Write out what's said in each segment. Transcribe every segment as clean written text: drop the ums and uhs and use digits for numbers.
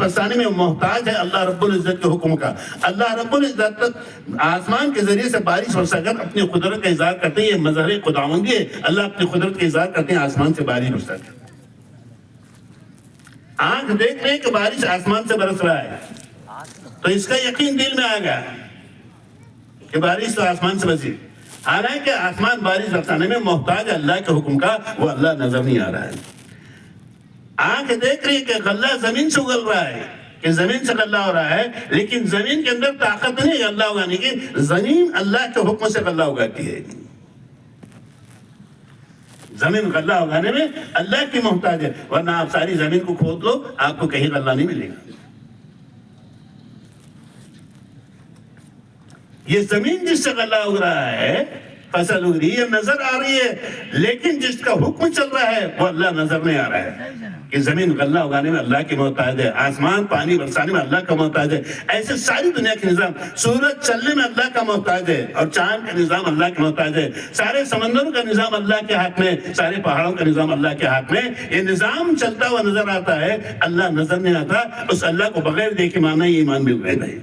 برسانے میں محتاج ہے اللہ رب العزت کے حکم کا. اللہ رب العزت آسمان کے ذریعے سے بارش برسا کر اپنی قدرت کا اظہار کرتے ہیں. یہ مظہر خداوندی ہے. اللہ اپنی قدرت کا اظہار کرتے ہیں آسمان سے بارش برسا کر. آنکھ دیکھ رہے ہیں کہ بارش آسمان سے برس رہا ہے تو اس کا یقین دل میں آ گیا کہ بارش تو آسمان سے برسی. حالانکہ آسمان بارش برسانے میں محتاج ہے اللہ کے حکم کا, وہ اللہ نظر نہیں آ رہا ہے. آنکھ دیکھ رہی ہے کہ غلہ زمین سے اگل رہا ہے, کہ زمین سے غلہ ہو رہا ہے, لیکن زمین کے اندر طاقت نہیں ہے غلہ اگانے کی. زمین اللہ کے حکم سے غلہ اگاتی ہے. زمین غلہ اگانے میں اللہ کی محتاج ہے, ورنہ آپ ساری زمین کو کھود لو آپ کو کہیں غلہ نہیں ملے گا. یہ زمین جس سے غلہ اگ رہا ہے, فصل اگ رہی ہے, نظر آ رہی ہے, لیکن جس کا حکم چل رہا ہے وہ اللہ نظر نہیں آ رہا ہے. کہ زمین غلہ اگانے میں اللہ کی محتاج ہے, آسمان پانی برسانے میں اللہ کا محتاج ہے. ایسے ساری دنیا کے نظام, سورج چلنے میں اللہ کا محتاج ہے اور چاند کا نظام اللہ کا محتاج ہے. سارے سمندروں کا نظام اللہ کے ہاتھ میں, سارے پہاڑوں کا نظام اللہ کے ہاتھ میں. یہ نظام چلتا ہوا نظر آتا ہے, اللہ نظر نہیں آتا. اس اللہ کو بغیر دیکھے ماننا یہ ایمان بھی غیب ہے.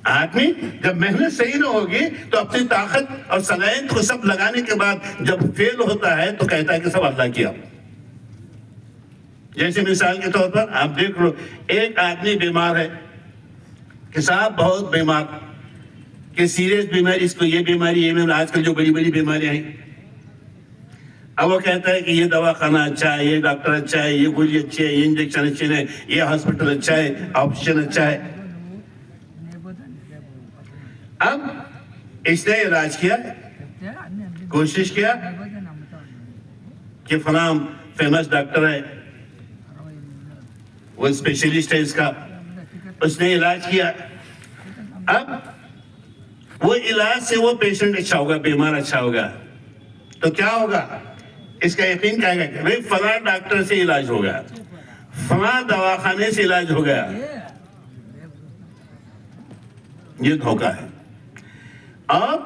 آدمی جب محنت صحیح نہ ہوگی تو اپنی طاقت اور صلاحیت کو سب لگانے کے بعد جب فیل ہوتا ہے تو کہتا ہے کہ سب اللہ کیا. جیسے مثال کے طور پر آپ دیکھ لو, ایک آدمی بیمار ہے کہ صاحب بہت بیمار, کہ سیریس بیماری, اس کو یہ بیماری ہے. آج کل جو بڑی بڑی بیماریاں ہیں, اب وہ کہتا ہے کہ یہ دواخانہ اچھا ہے, یہ ڈاکٹر اچھا ہے, یہ گولی اچھی ہے, یہ انجیکشن اچھے ہیں, یہ ہاسپٹل اچھا ہے, آپریشن اچھا ہے. اب اس نے علاج کیا, کوشش کیا کہ فلاں فیمس ڈاکٹر ہے, وہ اسپیشلسٹ ہے اس کا, اس نے علاج کیا. اب وہ علاج سے وہ پیشنٹ اچھا ہوگا, بیمار اچھا ہوگا, تو کیا ہوگا, اس کا یقین کہے گا کہ بھئی فلاں ڈاکٹر سے علاج ہوگا, فلاں دواخانے سے علاج ہو گیا. یہ دھوکہ ہے. اور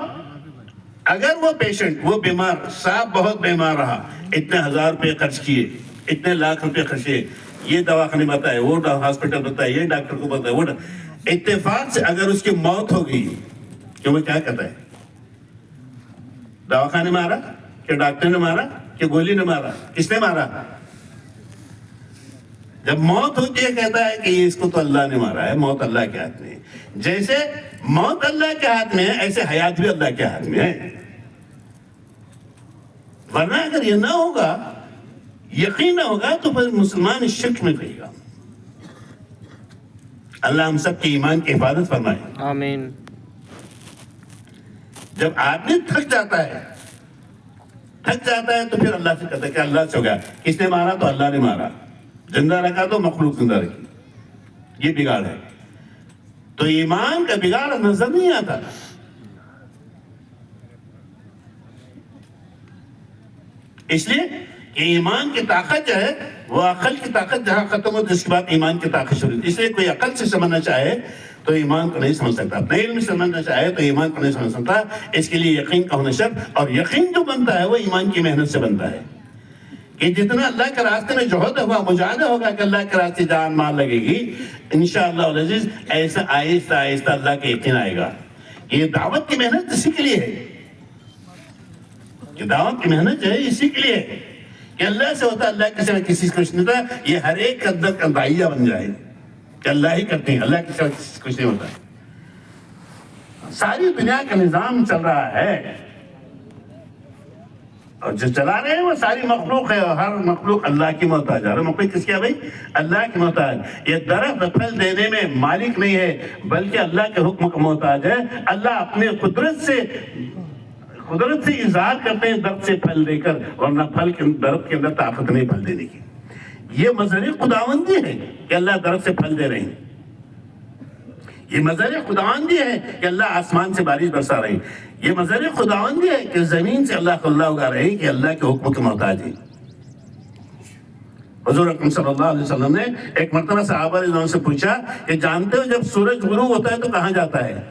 اگر وہ پیشنٹ, وہ بیمار, صاحب بہت بیمار رہا, اتنے ہزار روپے خرچ کیے, اتنے لاکھ روپے خرچ کیے, یہ دواخانے بتائے, وہ ہاسپٹل بتائے, یہ ڈاکٹر کو بتائے, وہ اتفاق سے اگر اس کی موت ہو گئی, کہ وہ کیا کہتا ہے, دواخانے مارا کہ ڈاکٹر نے مارا کہ گولی نے مارا, کس نے مارا؟ جب موت ہوتی ہے کہتا ہے کہ اس کو تو اللہ نے مارا ہے, موت اللہ کے ہاتھ میں ہے. جیسے موت اللہ کے ہاتھ میں ہے, ایسے حیات بھی اللہ کے ہاتھ میں ہے. ورنہ اگر یہ نہ ہوگا, یقین نہ ہوگا, تو پھر مسلمان شرک میں رہے گا. اللہ ہم سب کی ایمان کی حفاظت فرمائے. آمین. جب آدمی تھک جاتا ہے تو پھر اللہ سے کہتا ہے کہ اللہ سے ہو گیا, کس نے مارا تو اللہ نے مارا, زندہ رکھا تو مخلوق زندہ رکھی. یہ بگاڑ ہے. تو ایمان کا بگاڑ نظر نہیں آتا. اس لیے کہ ایمان کی طاقت جو ہے وہ عقل کی طاقت جہاں ختم ہوتی ہے اس کے بعد ایمان کی طاقت شروع ہوتی ہے. اس لیے کوئی عقل سے سمجھنا چاہے تو ایمان کو نہیں سمجھ سکتا, اپنے علم سے سمجھنا چاہے تو ایمان کو نہیں سمجھ سکتا. اس کے لیے یقین کا ہونا شرط, اور یقین جو بنتا ہے وہ ایمان کی محنت سے بنتا ہے. کہ جتنا اللہ کے راستے میں جہد ہوا, مجاہدہ ہوگا کہ اللہ کے راستے جان مال لگے گی, انشاءاللہ العزیز ایسا آہستہ آہستہ اللہ کا یقین آئے گا. یہ دعوت کی محنت اسی کے لیے ہے, کہ دعوت کی محنت جو ہے اسی کے لیے ہے کہ اللہ سے ہوتا ہے, اللہ کے سوا کسی سے کچھ نہیں ہوتا. یہ ہر ایک اندر کا داعیہ بن جائے کہ اللہ ہی کرتے ہیں, اللہ کے سوا کسی سے کچھ نہیں ہوتا. ساری دنیا کا نظام چل رہا ہے, اور جو چلا رہے ہیں وہ ساری مخلوق ہے, اور ہر مخلوق اللہ کی محتاج ہے. ہر مخلوق کس کی ہے بھائی؟ اللہ کی محتاج. یہ درخت پھل دینے میں مالک نہیں ہے بلکہ اللہ کے حکم کا محتاج ہے. اللہ اپنے قدرت سے اظہار کرتے ہیں درخت سے پھل دے کر, ورنہ درخت کے اندر طاقت نہیں پھل دینے کی. یہ مظہر خداوندی ہے کہ اللہ درخت سے پھل دے رہے ہیں. یہ مظہر خداوندی ہے کہ اللہ آسمان سے بارش برسا رہے ہیں. یہ مظہر خداوندی ہے کہ زمین سے اللہ اگا رہے ہیں, کہ اللہ کے حکم کے محتاج ہیں. حضور اکرم صلی اللہ علیہ وسلم نے ایک مرتبہ صحابہ رضی اللہ عنہم سے پوچھا کہ جانتے ہو جب سورج غروب ہوتا ہے تو کہاں جاتا ہے؟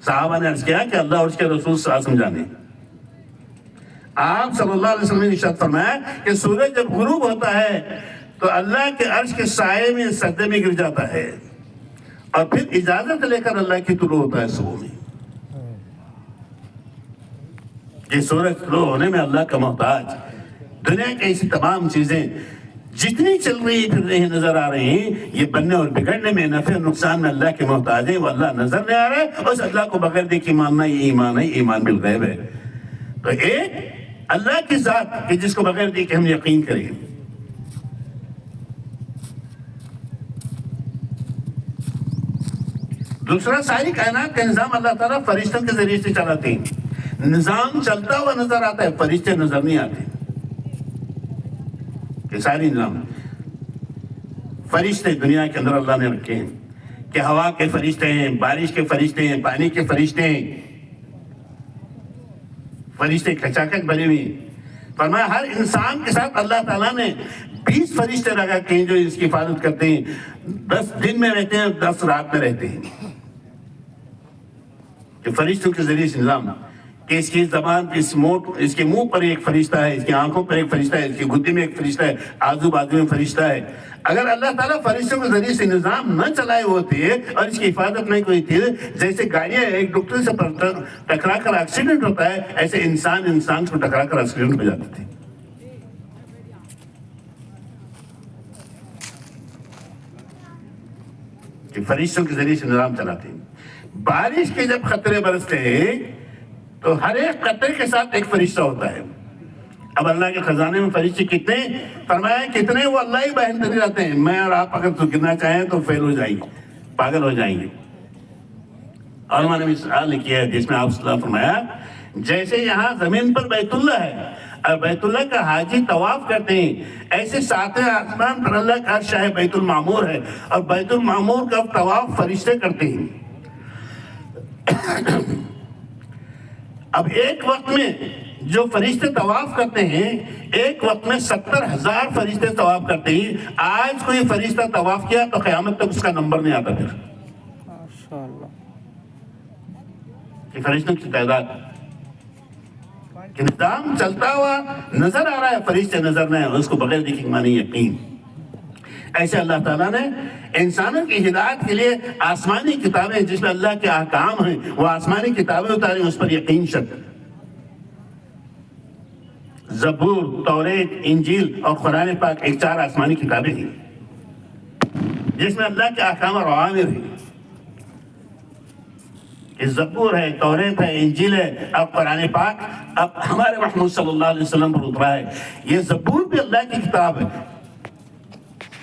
صحابہ نے عرض کیا کہ اللہ اور اس کے رسول صلی اللہ علیہ وسلم جانے. آپ صلی اللہ علیہ وسلم نے ارشاد فرمایا کہ سورج جب غروب ہوتا ہے تو اللہ کے عرش کے سائے میں سجدے میں گر جاتا ہے اور پھر اجازت لے کر اللہ کی طلوع ہوتا ہے صبح میں. یہ سورج طلوع ہونے میں اللہ کا محتاج. دنیا کی ایسی تمام چیزیں جتنی چل رہی پھر رہی نظر آ رہی ہیں یہ بننے اور بگڑنے میں نفع اور نقصان میں اللہ کے محتاج ہیں. وہ اللہ نظر نہیں آ رہا ہے. اس اللہ کو بغیر دیکھے ماننا یہ ایمان ہے, ایمان بالغیب ہے. تو ایک اللہ کی ذات کہ جس کو بغیر دیکھے ہم یقین کریں. دوسرا ساری کائنات کا نظام اللہ تعالیٰ فرشتوں کے ذریعے سے چلاتے ہیں. نظام چلتا ہوا نظر آتا ہے, فرشتے نظر نہیں آتے. کہ ساری نظام فرشتے دنیا کے اندر اللہ نے رکھے ہیں کہ ہوا کے فرشتے ہیں, بارش کے فرشتے ہیں, پانی کے فرشتے ہیں. فرشتے کچاکچ بنے ہوئے ہیں. فرمایا ہر انسان کے ساتھ اللہ تعالیٰ نے 20 فرشتے لگا کے ہیں جو اس کی حفاظت کرتے ہیں. 10 دن میں رہتے ہیں, 10 رات میں رہتے ہیں. کہ فرشتوں کے ذریعے سے نظام کہ اس کی زبان اس کے منہ پر ایک فرشتہ ہے, اس کی آنکھوں پر ایک فرشتہ ہے, اس کی گدی میں ایک فرشتہ ہے, آزو بازو میں فرشتہ ہے. اگر اللہ تعالیٰ فرشتوں کے ذریعے سے نظام نہ چلائے ہوتے اور اس کی حفاظت نہیں کوئی تھی, جیسے گاڑیاں ایک دوسرے سے ٹکرا کر ایکسیڈنٹ ہوتا ہے ایسے انسان کو ٹکرا کر ایکسیڈنٹ ہو جاتے تھے. کہ فرشتوں کے ذریعے سے نظام چلاتے ہیں. بارش کے جب خطرے برستے ہیں تو ہر ایک قطرے کے ساتھ ایک فرشتہ ہوتا ہے. اب اللہ کے خزانے میں فرشتے کتنے, فرمایا کتنے, وہ اللہ ہی بیان کرتے جاتے ہیں. میں اور آپ اگر تو گرنا چاہیں تو فیل ہو جائیں گے, پاگل ہو جائیں گے. اور میں نے مثال لکھی ہے جس میں آپ صلی اللہ علیہ وسلم فرمایا جیسے یہاں زمین پر بیت اللہ ہے اور بیت اللہ کا حاجی طواف کرتے ہیں, ایسے ساتویں آسمان پر اللہ کا عرش ہے, بیت المعمور ہے, اور بیت المعمور کا طواف فرشتے کرتے ہیں. اب ایک وقت میں جو فرشتے طواف کرتے ہیں, ایک وقت میں 70,000 فرشتے طواف کرتے ہیں. آج کوئی فرشتہ طواف کیا تو قیامت تک اس کا نمبر نہیں آتا پھر. کہ فرشتوں کی تعداد کہ نظام چلتا ہوا نظر آ رہا ہے, فرشتے نظر نہیں, اس کو بغیر دیکھے مانی یقین. ایسے اللہ تعالیٰ نے انسانوں کی ہدایت کے لیے آسمانی کتابیں جس میں اللہ کے احکام ہیں وہ آسمانی کتابیں اتاری, اس پر یقین شرط. زبور, توریت, انجیل اور قرآن پاک ایک 4 آسمانی کتابیں ہیں جس میں اللہ کے احکام اور اوامر ہیں. زبور ہے, توریت ہے, انجیل ہے اور قرآن پاک اب ہمارے محمد صلی اللہ علیہ وسلم پر اترا ہے. یہ زبور بھی اللہ کی کتاب ہے,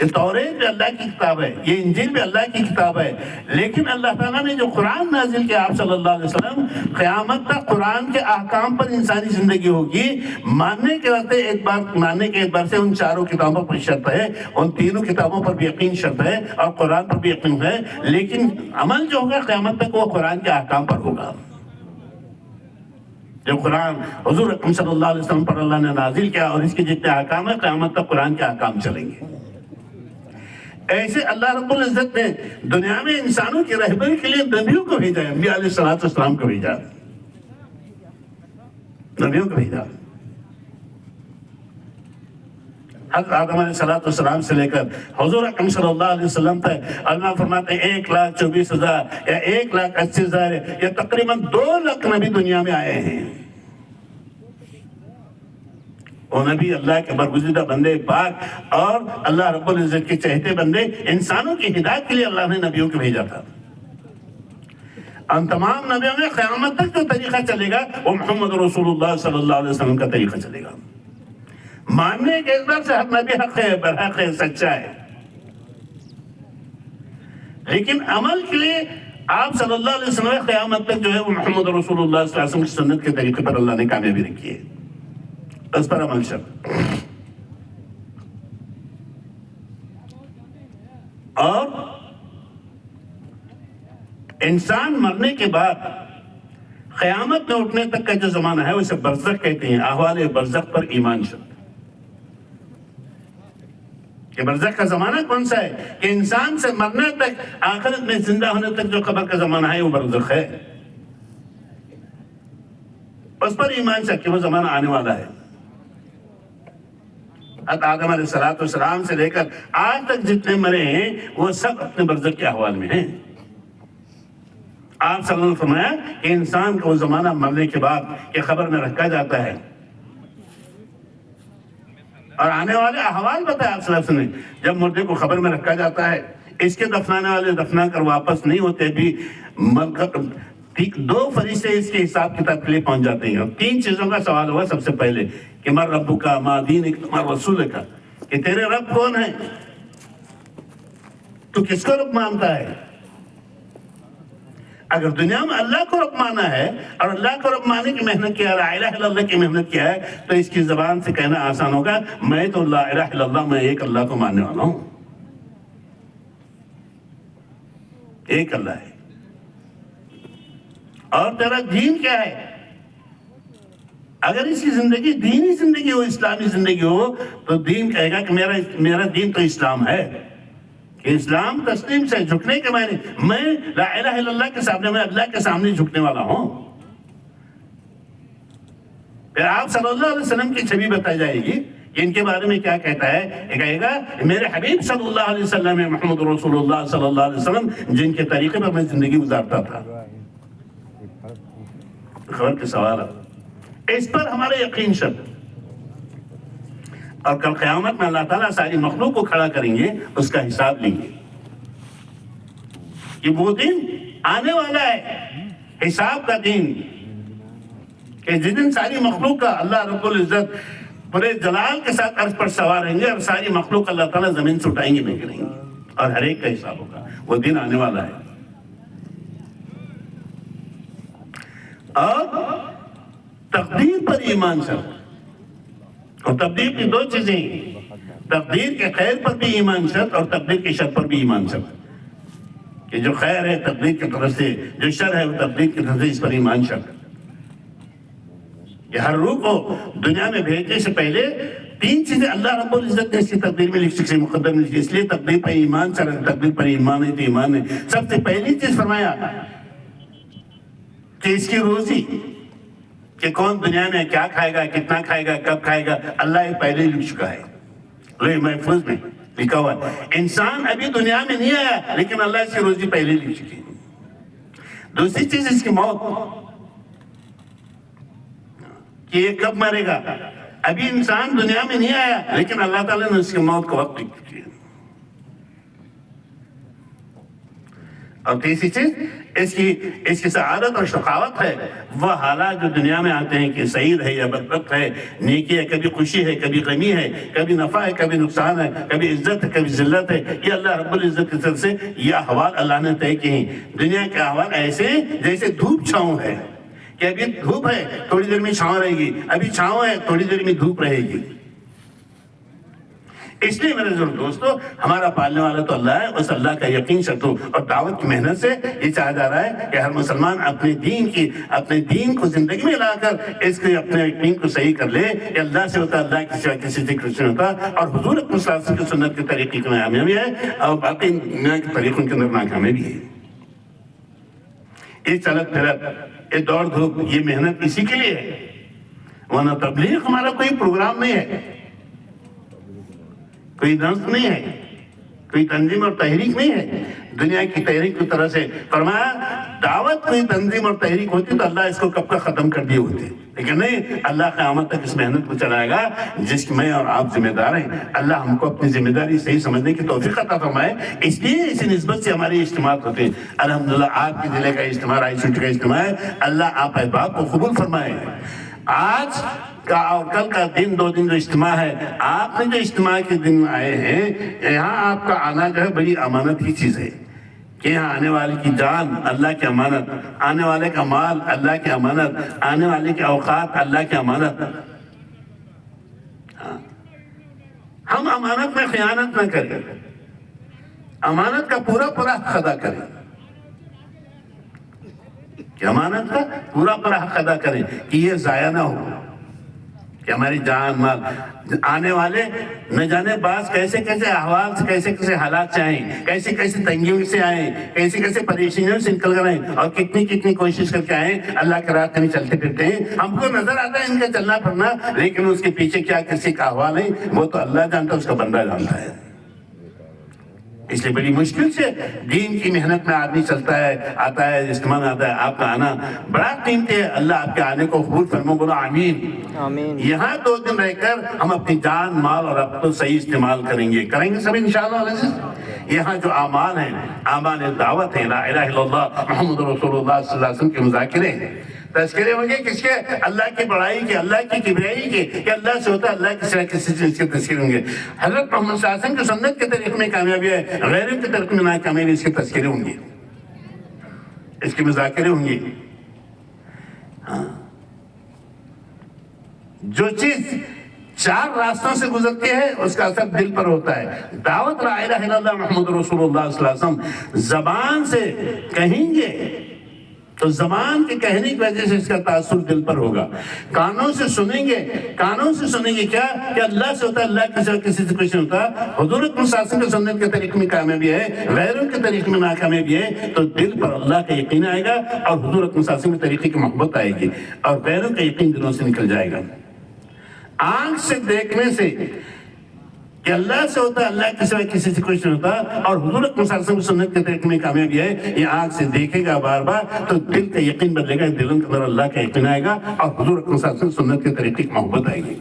یہ توریت بھی اللہ کی کتاب ہے, یہ انجیل بھی اللہ کی کتاب ہے. لیکن اللہ تعالیٰ نے جو قرآن نازل کیا آپ صلی اللہ علیہ وسلم, قیامت تک قرآن کے احکام پر انسانی زندگی ہوگی. ماننے کے اعتبار سے ان 4 کتابوں پر شرط ہے, ان 3 کتابوں پر بھی یقین شرط ہے اور قرآن پر بھی یقین ہے. لیکن عمل جو ہوگا قیامت تک وہ قرآن کے احکام پر ہوگا. جو قرآن حضور اکرم صلی اللہ علیہ وسلم پر اللہ نے نازل کیا اور اس کے جتنے احکام ہیں قیامت تک قرآن کے احکام چلیں گے. ایسے اللہ رب العزت نے دنیا میں انسانوں کی رہبری کے لیے نبیوں کو بھیجا ہے, انبیاء علیہ السلام کو بھیجا, نبیوں کو بھیجا. حضرت آدم علیہ السلام سے لے کر حضور اکرم صلی اللہ علیہ وسلم تک اللہ فرماتے ہیں 1,24,000 یا 1,80,000 یا تقریباً 2 لاکھ نبی دنیا میں آئے ہیں. وہ نبی اللہ کے برگزیدہ بندے پاک اور اللہ رب العزت کے چہتے بندے, انسانوں کی ہدایت کے لیے اللہ نے نبیوں کو بھیجا تھا. ان تمام نبیوں میں قیامت تک جو طریقہ چلے گا وہ محمد رسول اللہ صلی اللہ علیہ وسلم کا طریقہ چلے گا. ماننے کے اعتبار سے ہر نبی حق ہے, برحق ہے, سچا ہے. لیکن عمل کے لیے آپ صلی اللہ علیہ وسلم قیامت تک جو ہے وہ محمد رسول اللہ صلی اللہ علیہ وسلم کی سنت کے طریقے پر اللہ نے کامیابی رکھی ہے, اس پر عمل شرط. اور انسان مرنے کے بعد قیامت میں اٹھنے تک کا جو زمانہ ہے اسے برزخ کہتے ہیں. احوال برزخ پر ایمان شرط. کہ برزخ کا زمانہ کون سا ہے, کہ انسان سے مرنے تک, آخرت میں زندہ ہونے تک جو قبر کا زمانہ ہے وہ برزخ ہے. اس پر ایمان سے کہ وہ زمانہ آنے والا ہے. حضرت آدم علیہ السلام سے لے کر آج تک جتنے مرے ہیں وہ سب اپنے برزخ کے احوال میں ہیں. آپ صلی اللہ علیہ وسلم نے فرمایا کہ انسان کو وہ زمانہ مرنے کے بعد کہ خبر میں رکھا جاتا ہے اور آنے والے احوال بتایا آپ صلی اللہ علیہ وسلم نے. جب مردے کو خبر میں رکھا جاتا ہے، اس کے دفنانے والے دفنا کر واپس نہیں ہوتے بھی، 2 فرشتے اس کے حساب کتاب کے لیے پہنچ جاتے ہیں. اور 3 چیزوں کا سوال ہوا سب سے پہلے کہ مر رب کا، ما دینک، ما رسول کا، کہ تیرے رب کون ہے، تو کس کو رب مانتا ہے. اگر دنیا میں اللہ کو رب مانا ہے اور اللہ کو رب ماننے کی محنت کیا ہے، لا الہ الا اللہ کی محنت کیا ہے، تو اس کی زبان سے کہنا آسان ہوگا میں تو لا الہ الا اللہ، میں ایک اللہ کو ماننے والا ہوں. ایک اللہ ہے. اور تیرا دین کیا ہے؟ اگر اس کی زندگی دینی زندگی ہو، اسلامی زندگی ہو، تو دین کہے گا کہ میرا دین تو اسلام ہے. کہ اسلام تسلیم سے جھکنے کے معنی، میں لا الہ الا اللہ کے سامنے، میں اللہ کے سامنے جھکنے والا ہوں. پھر آپ صلی اللہ علیہ وسلم کی چھوی بتائی جائے گی کہ ان کے بارے میں کیا کہتا ہے. یہ کہے گا میرے حبیب صلی اللہ علیہ وسلم، محمد رسول اللہ صلی اللہ علیہ وسلم، جن کے طریقے پر میں زندگی گزارتا تھا. خبر کے سوال ہے، اس پر ہمارا یقین شرط. اور کل قیامت میں اللہ تعالیٰ ساری مخلوق کو کھڑا کریں گے، اس کا حساب لیں گے. کہ وہ دن آنے والا ہے، حساب کا دن، کہ جس دن ساری مخلوق کا اللہ رب العزت پورے جلال کے ساتھ عرش پر سوار رہیں گے اور ساری مخلوق اللہ تعالیٰ زمین سے اٹھائیں گے، نہیں کریں گے، اور ہر ایک کا حساب ہوگا. وہ دن آنے والا ہے. اور تقدیر پر ایمان شرط. اور تقدیر کی 2 چیزیں ہیں، تقدیر کے خیر پر بھی ایمان شرط اور تقدیر کے شر پر بھی ایمان شرط. کہ جو خیر ہے تقدیر کی طرف سے، جو شر ہے وہ تقدیر کی طرف سے، اس پر ایمان شرط. کہ ہر روح کو دنیا میں بھیجنے سے پہلے 3 چیزیں اللہ رب العزت نے اس کی تقدیر میں لکھی، سے مقدم لکھی. اس لیے تقدیر پر ایمان شرط، تقدیر پر ایمان ہے تو ایمان ہے. سب سے پہلی چیز فرمایا کہ اس کی روزی، کہ کون دنیا میں کیا کھائے گا، کتنا کھائے گا، کب کھائے گا، اللہ یہ پہلے لکھ چکا ہے، لوح محفوظ میں لکھا ہوا ہے. انسان ابھی دنیا میں نہیں آیا لیکن اللہ اس کی روزی پہلے لکھ چکی ہے. دوسری چیز اس کی موت، کہ یہ کب مرے گا. ابھی انسان دنیا میں نہیں آیا لیکن اللہ تعالیٰ نے اس کی موت کا وقت لکھ چکی ہے. اور تیسری چیز اس کی سعادت اور شقاوت ہے، وہ حالات جو دنیا میں آتے ہیں کہ سعید ہے یا بدبخت ہے، نیکی ہے، کبھی خوشی ہے، کبھی غمی ہے، کبھی نفع ہے، کبھی نقصان ہے، کبھی عزت ہے، کبھی ذلت ہے. یہ اللہ رب العزت کی طرف سے یہ احوال اللہ نے طے کیے ہیں. دنیا کے احوال ایسے جیسے دھوپ چھاؤں ہے، کہ ابھی دھوپ ہے تھوڑی دیر میں چھاؤں رہے گی، ابھی چھاؤں ہے تھوڑی دیر میں دھوپ رہے گی. اس لیے میرے دوستو، ہمارا پالنے والا تو اللہ ہے، اس اللہ کا یقین شرط ہو. اور دعوت کی محنت سے یہ چاہا جا رہا ہے کہ ہر مسلمان اپنے دین کو زندگی میں لا کر اس کے اپنے یقین کو صحیح کر لے کہ اللہ سے ہوتا، اللہ کی سوا کسی سے کچھ نہیں ہوتا. اور حضور اکرم صلی اللہ علیہ وسلم کی سنت کے طریقے کی ناکامی ہے اور باقی دنیا کے طریقوں کے اندر ناکامی بھی ہے. یہ چلت پھرت، یہ دوڑ دھوپ، یہ محنت اسی کے لیے ہے. ورنہ تبلیغ ہمارا کوئی پروگرام نہیں ہے، کوئی دنس نہیں ہے، کوئی تنظیم اور تحریک نہیں ہے. دنیا کی تحریک کی طرح سے فرمایا دعوت کوئی تنظیم اور تحریک ہوتی تو اللہ اس کو کب کا ختم کر دیے ہوتے. لیکن نہیں، اللہ قیامت تک اس محنت کو چلائے گا جس کی میں اور آپ ذمہ دار ہیں. اللہ ہم کو اپنی ذمہ داری صحیح سمجھنے کی توفیق عطا فرمائے. اس لیے اسی نسبت سے ہمارے اجتماعات ہوتے ہیں. الحمدللہ آپ کے ضلع کا اجتماع، رائے چھٹی کا اجتماع ہے. اللہ آپ احباب کو قبول فرمائے. آج کا اور کل کا دن، 2 دن جو اجتماع ہے، آپ نے جو اجتماع کے دن آئے ہیں، یہاں آپ کا آنا جو ہے بڑی امانت کی چیز ہے. کہ یہاں آنے والے کی جان اللہ کی امانت، آنے والے کا مال اللہ کی امانت، آنے والے کے اوقات اللہ کی امانت. ہم امانت میں خیانت نہ کریں، امانت کا پورا حق ادا کریں. کہ امانت کا پورا حق ادا کریں کہ یہ ضائع نہ ہو. کہ ہماری جان مال آنے والے نہ جانے بعض کیسے کیسے احوال سے کیسے کیسے حالات سے آئیں، کیسے کیسے تنگیوں سے آئیں، کیسے کیسے پریشانیوں سے نکل کر آئیں، اور کتنی کتنی کوشش کر کے آئیں اللہ کے راستے میں چلتے پھرتے ہیں. ہم کو نظر آتا ہے ان کا چلنا پھرنا، لیکن اس کے پیچھے کیا کسی کا احوال ہے وہ تو اللہ جانتا ہے، اس کا بندہ جانتا ہے. اس لیے بڑی مشکل سے دین کی محنت میں آدمی چلتا ہے، آتا ہے، اجتماع میں آتا ہے. آپ کا آنا بڑا قیمتی ہے. اللہ آپ کے آنے کو قبول فرمائے، بولو آمین. آمین. یہاں 2 دن رہ کر ہم اپنی جان مال اور اب تو صحیح استعمال کریں گے سب انشاءاللہ علیہ. یہاں جو اعمال ہیں، اعمال دعوت ہیں، لا الہ الا اللہ محمد رسول اللہ صلی اللہ علیہ وسلم کے مذاکرے ہیں، تذکرے ہوں گے کس کے؟ اللہ کی بڑائی کے، اللہ کی کبریائی کے، کہ اللہ سے ہوتا ہے، اللہ کی سوا کسی چیز کے تذکرے ہوں گے. حضرت محمد صلی اللہ علیہ وسلم کی سنت کے طریقے میں کامیابی ہے، غیروں کے طریقے میں ناکامیابی، اس کے تذکرے ہوں گے، اس کے مذاکرے ہوں گے. جو چیز 4 راستوں سے گزرتی ہے اس کا اثر دل پر ہوتا ہے. دعوت لا الہ الا اللہ محمد رسول اللہ صلی اللہ علیہ وسلم زبان سے کہیں گے تو زبان کے کہنے کی وجہ سے اس کا تاثر دل پر ہوگا. کانوں سے سنیں گے، کانوں سے سنیں گے کیا؟ کہ اللہ سے ہوتا ہے، اللہ کے سوا کسی سے کچھ نہیں ہوتا. حضور اکرم صلی اللہ علیہ وسلم کے سنت کے طریقے میں کامیابی ہے، غیروں کے طریقے میں ناکامیابی ہے، تو دل پر اللہ کا یقین آئے گا اور حضور اکرم صلی اللہ علیہ وسلم کے طریقے کی محبت آئے گی اور غیروں کا یقین دلوں سے نکل جائے گا. آنکھ سے دیکھنے سے کہ اللہ سے ہوتا ہے، اللہ کے سوا کسی سے کچھ نہیں ہوتا، اور حضور اکرم صلی اللہ علیہ وسلم کی سنت کے طریقے میں کامیابی ہے. یہ آنکھ سے دیکھے گا بار بار تو دل کا یقین بدلے گا، دلوں کے اندر اللہ کا یقین آئے گا اور حضور اکرم صلی اللہ علیہ وسلم کی سنت کے طریقے کی محبت آئے گی.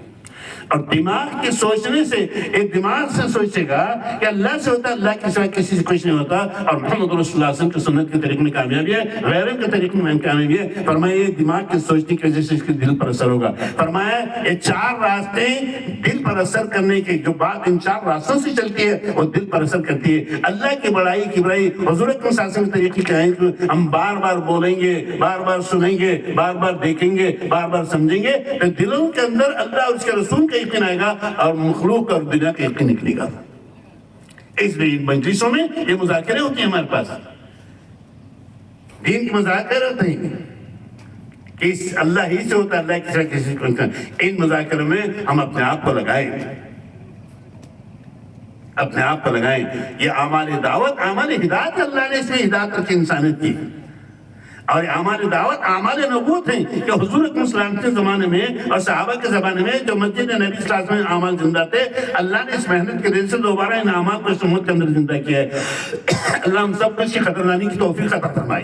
اور دماغ کے سوچنے سے، ایک دماغ سے سوچے گا کہ اللہ سے ہوتا ہے، اللہ کے سوا کسی سے کچھ نہیں ہوتا، اور محمد رسول اللہ صلی اللہ علیہ وسلم کی سنت کے طریقے میں کامیابی ہے، غیروں کے طریقے میں کامیابی ہے. فرمایا یہ دماغ کے سوچنے کی وجہ سے اس کے دل پر اثر ہوگا. فرمایا یہ 4 راستے دل پر اثر کرنے کے، جو بات ان 4 راستوں سے چلتی ہے وہ دل پر اثر کرتی ہے. اللہ کی بڑائی کبریائی حضور اکرم صلی اللہ علیہ وسلم کے طریقے کیا ہے، ہم بار بار بولیں گے، بار بار سنیں گے، بار بار دیکھیں گے، بار بار سمجھیں گے، تو دلوں کے اندر اللہ اور اس کے رسول کا یقین آئے گا اور مخلوق اور دنیا کا یقین نکلے گا. اس لیے ان مجلسوں میں یہ مذاکرے ہوتے ہیں، ہمارے پاس دین کے مذاکرے ہوتے ہیں کہ اللہ ہی سے ہوتا ہے، اللہ کی سوا کسی کو نہیں. ان مذاکروں میں ہم اپنے آپ کو لگائیں، اپنے آپ کو لگائیں. یہ اعمال دعوت، اعمال ہدایت، اللہ نے اس میں ہدایت رکھی انسانیت کی. اور اعمال دعوت اعمال نبوت ہیں کہ حضور اکرم صلی اللہ علیہ وسلم کے زمانے میں اور صحابہ کے زمانے میں جو مسجد نبی صلی اللہ علیہ وسلم میں اعمال زندہ تھے، اللہ نے اس محنت کے دل سے دوبارہ ان اعمال کو اس امت کے اندر زندہ کیا ہے. اللہ ہم سب کو اس کی قدردانی کی توفیق عطا فرمائے.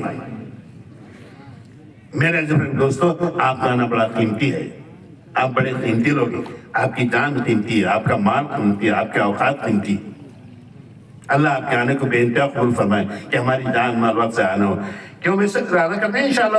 میرے عزیز دوستو، آپ کا آنا بڑا قیمتی ہے، آپ بڑے قیمتی لوگ ہیں، آپ کی جان قیمتی ہے، آپ کا مال قیمتی ہے، آپ کے اوقات قیمتی. اللہ آپ کے آنے کو بے انتہا قبول فرمائے کہ ہماری جان مال وقت سے آنا ہو. کیوں میں سے ارادہ کرتے ہیں انشاءاللہ